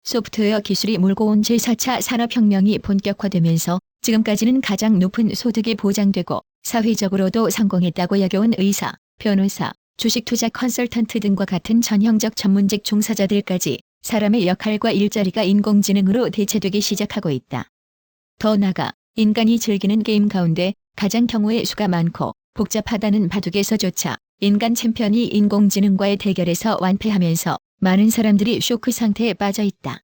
소프트웨어 기술이 몰고 온 제4차 산업혁명이 본격화되면서 지금까지는 가장 높은 소득이 보장되고 사회적으로도 성공했다고 여겨온 의사, 변호사, 주식투자 컨설턴트 등과 같은 전형적 전문직 종사자들까지 사람의 역할과 일자리가 인공지능으로 대체되기 시작하고 있다. 더 나아가 인간이 즐기는 게임 가운데 가장 경우의 수가 많고 복잡하다는 바둑에서조차 인간 챔피언이 인공지능과의 대결에서 완패하면서 많은 사람들이 쇼크 상태에 빠져 있다.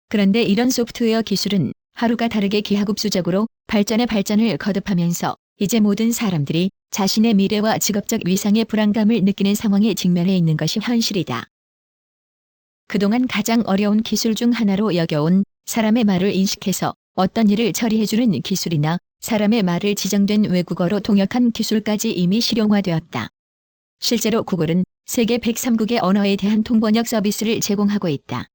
그런데 이런 소프트웨어 기술은 하루가 다르게 기하급수적으로 발전에 발전을 거듭하면서 이제 모든 사람들이 자신의 미래와 직업적 위상의 불안감을 느끼는 상황에 직면해 있는 것이 현실이다. 그동안 가장 어려운 기술 중 하나로 여겨온 사람의 말을 인식해서 어떤 일을 처리해주는 기술이나 사람의 말을 지정된 외국어로 통역한 기술까지 이미 실용화되었다. 실제로 구글은 세계 103국의 언어에 대한 통번역 서비스를 제공하고 있다.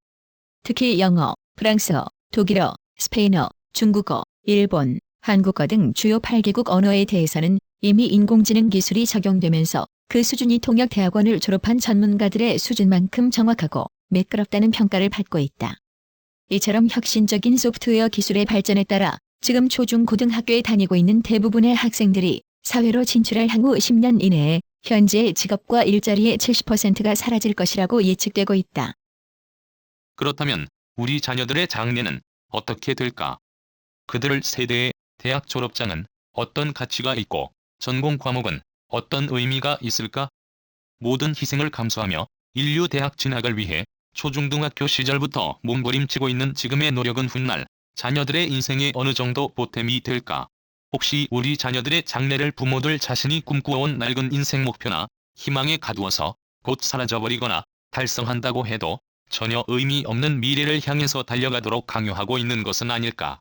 특히 영어, 프랑스어, 독일어, 스페인어, 중국어, 일본, 한국어 등 주요 8개국 언어에 대해서는 이미 인공지능 기술이 적용되면서 그 수준이 통역대학원을 졸업한 전문가들의 수준만큼 정확하고 매끄럽다는 평가를 받고 있다. 이처럼 혁신적인 소프트웨어 기술의 발전에 따라 지금 초중고등학교에 다니고 있는 대부분의 학생들이 사회로 진출할 향후 10년 이내에 현재의 직업과 일자리의 70%가 사라질 것이라고 예측되고 있다. 그렇다면 우리 자녀들의 장래는 어떻게 될까? 그들 세대의 대학 졸업장은 어떤 가치가 있고 전공 과목은 어떤 의미가 있을까? 모든 희생을 감수하며 인류 대학 진학을 위해 초중등학교 시절부터 몸부림치고 있는 지금의 노력은 훗날 자녀들의 인생에 어느 정도 보탬이 될까? 혹시 우리 자녀들의 장래를 부모들 자신이 꿈꾸어온 낡은 인생 목표나 희망에 가두어서 곧 사라져버리거나 달성한다고 해도 전혀 의미 없는 미래를 향해서 달려가도록 강요하고 있는 것은 아닐까?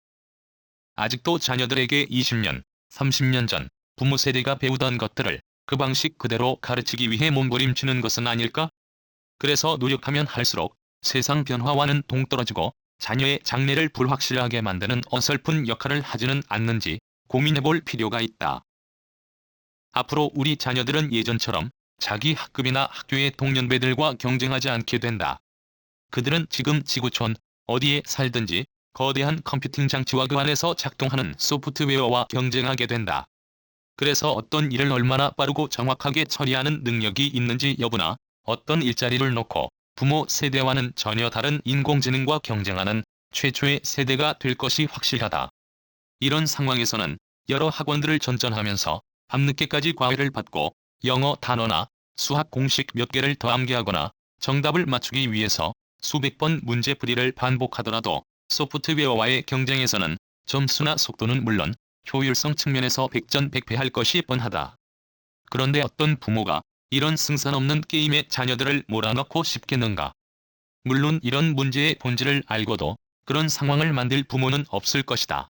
아직도 자녀들에게 20년, 30년 전 부모 세대가 배우던 것들을 그 방식 그대로 가르치기 위해 몸부림치는 것은 아닐까? 그래서 노력하면 할수록 세상 변화와는 동떨어지고 자녀의 장래를 불확실하게 만드는 어설픈 역할을 하지는 않는지 고민해볼 필요가 있다. 앞으로 우리 자녀들은 예전처럼 자기 학급이나 학교의 동년배들과 경쟁하지 않게 된다. 그들은 지금 지구촌 어디에 살든지 거대한 컴퓨팅 장치와 그 안에서 작동하는 소프트웨어와 경쟁하게 된다. 그래서 어떤 일을 얼마나 빠르고 정확하게 처리하는 능력이 있는지 여부나 어떤 일자리를 놓고 부모 세대와는 전혀 다른 인공지능과 경쟁하는 최초의 세대가 될 것이 확실하다. 이런 상황에서는 여러 학원들을 전전하면서 밤늦게까지 과외를 받고 영어 단어나 수학 공식 몇 개를 더 암기하거나 정답을 맞추기 위해서 수백 번 문제풀이를 반복하더라도 소프트웨어와의 경쟁에서는 점수나 속도는 물론 효율성 측면에서 백전백패할 것이 뻔하다. 그런데 어떤 부모가 이런 승산 없는 게임에 자녀들을 몰아넣고 싶겠는가? 물론 이런 문제의 본질을 알고도 그런 상황을 만들 부모는 없을 것이다.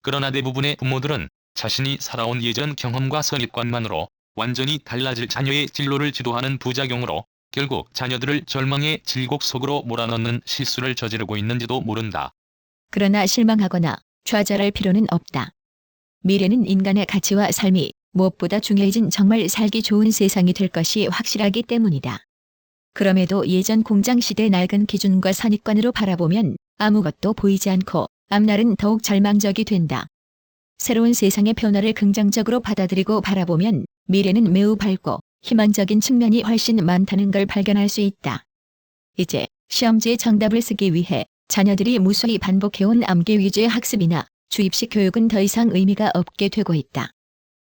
그러나 대부분의 부모들은 자신이 살아온 예전 경험과 선입관만으로 완전히 달라질 자녀의 진로를 지도하는 부작용으로 결국 자녀들을 절망의 질곡 속으로 몰아넣는 실수를 저지르고 있는지도 모른다. 그러나 실망하거나 좌절할 필요는 없다. 미래는 인간의 가치와 삶이 무엇보다 중요해진 정말 살기 좋은 세상이 될 것이 확실하기 때문이다. 그럼에도 예전 공장시대 낡은 기준과 선입관으로 바라보면 아무것도 보이지 않고 앞날은 더욱 절망적이 된다. 새로운 세상의 변화를 긍정적으로 받아들이고 바라보면 미래는 매우 밝고 희망적인 측면이 훨씬 많다는 걸 발견할 수 있다. 이제 시험지의 정답을 쓰기 위해 자녀들이 무수히 반복해온 암기 위주의 학습이나 주입식 교육은 더 이상 의미가 없게 되고 있다.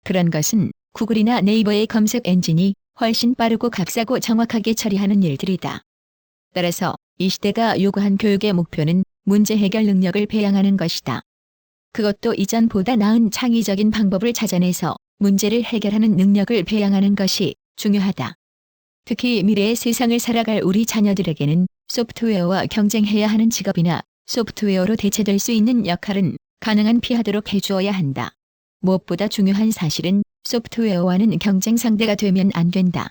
그런 것은 구글이나 네이버의 검색 엔진이 훨씬 빠르고 값싸고 정확하게 처리하는 일들이다. 따라서 이 시대가 요구한 교육의 목표는 문제 해결 능력을 배양하는 것이다. 그것도 이전보다 나은 창의적인 방법을 찾아내서 문제를 해결하는 능력을 배양하는 것이 중요하다. 특히 미래의 세상을 살아갈 우리 자녀들에게는 소프트웨어와 경쟁해야 하는 직업이나 소프트웨어로 대체될 수 있는 역할은 가능한 피하도록 해주어야 한다. 무엇보다 중요한 사실은 소프트웨어와는 경쟁 상대가 되면 안 된다.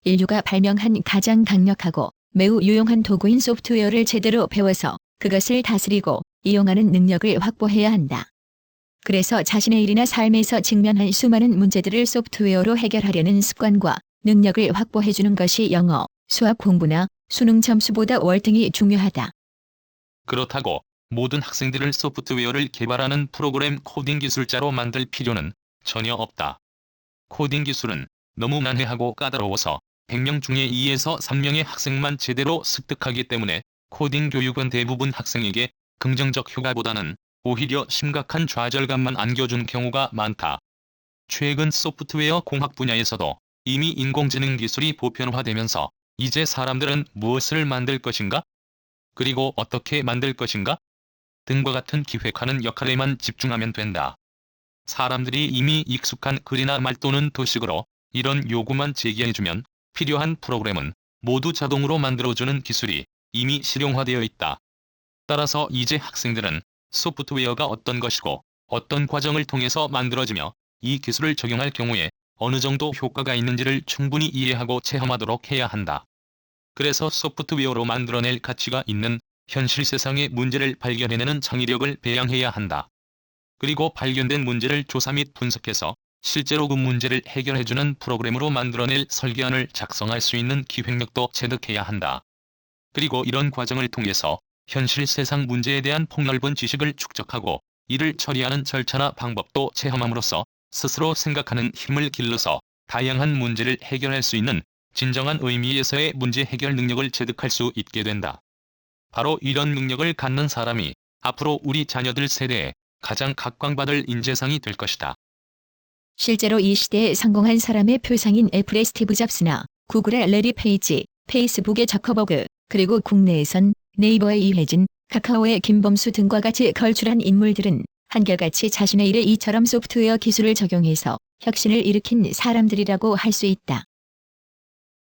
인류가 발명한 가장 강력하고 매우 유용한 도구인 소프트웨어를 제대로 배워서 그것을 다스리고 이용하는 능력을 확보해야 한다. 그래서 자신의 일이나 삶에서 직면한 수많은 문제들을 소프트웨어로 해결하려는 습관과 능력을 확보해주는 것이 영어, 수학 공부나 수능 점수보다 월등히 중요하다. 그렇다고 모든 학생들을 소프트웨어를 개발하는 프로그램 코딩 기술자로 만들 필요는 전혀 없다. 코딩 기술은 너무 난해하고 까다로워서 100명 중에 2에서 3명의 학생만 제대로 습득하기 때문에 코딩 교육은 대부분 학생에게 긍정적 효과보다는 오히려 심각한 좌절감만 안겨준 경우가 많다. 최근 소프트웨어 공학 분야에서도 이미 인공지능 기술이 보편화되면서 이제 사람들은 무엇을 만들 것인가? 그리고 어떻게 만들 것인가? 등과 같은 기획하는 역할에만 집중하면 된다. 사람들이 이미 익숙한 글이나 말 또는 도식으로 이런 요구만 제기해주면 필요한 프로그램은 모두 자동으로 만들어주는 기술이 이미 실용화되어 있다. 따라서 이제 학생들은 소프트웨어가 어떤 것이고 어떤 과정을 통해서 만들어지며 이 기술을 적용할 경우에 어느 정도 효과가 있는지를 충분히 이해하고 체험하도록 해야 한다. 그래서 소프트웨어로 만들어낼 가치가 있는 현실 세상의 문제를 발견해내는 창의력을 배양해야 한다. 그리고 발견된 문제를 조사 및 분석해서 실제로 그 문제를 해결해주는 프로그램으로 만들어낼 설계안을 작성할 수 있는 기획력도 체득해야 한다. 그리고 이런 과정을 통해서 현실 세상 문제에 대한 폭넓은 지식을 축적하고 이를 처리하는 절차나 방법도 체험함으로써 스스로 생각하는 힘을 길러서 다양한 문제를 해결할 수 있는 진정한 의미에서의 문제 해결 능력을 체득할 수 있게 된다. 바로 이런 능력을 갖는 사람이 앞으로 우리 자녀들 세대에 가장 각광받을 인재상이 될 것이다. 실제로 이 시대에 성공한 사람의 표상인 애플의 스티브 잡스나 구글의 레리 페이지, 페이스북의 저커버그, 그리고 국내에선 네이버의 이회진, 카카오의 김범수 등과 같이 걸출한 인물들은 한결같이 자신의 일에 이처럼 소프트웨어 기술을 적용해서 혁신을 일으킨 사람들이라고 할 수 있다.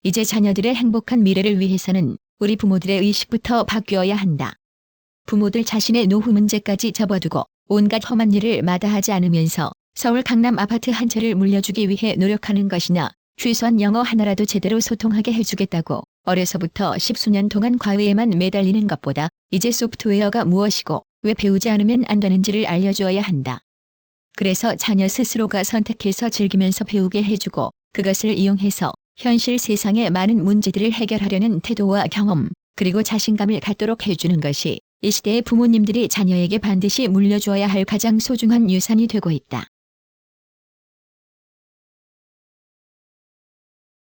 이제 자녀들의 행복한 미래를 위해서는 우리 부모들의 의식부터 바뀌어야 한다. 부모들 자신의 노후 문제까지 접어두고 온갖 험한 일을 마다하지 않으면서 서울 강남 아파트 한 채를 물려주기 위해 노력하는 것이나 최소한 영어 하나라도 제대로 소통하게 해주겠다고 어려서부터 십수년 동안 과외에만 매달리는 것보다 이제 소프트웨어가 무엇이고 왜 배우지 않으면 안 되는지를 알려주어야 한다. 그래서 자녀 스스로가 선택해서 즐기면서 배우게 해주고 그것을 이용해서 현실 세상의 많은 문제들을 해결하려는 태도와 경험, 그리고 자신감을 갖도록 해주는 것이 이 시대의 부모님들이 자녀에게 반드시 물려주어야 할 가장 소중한 유산이 되고 있다.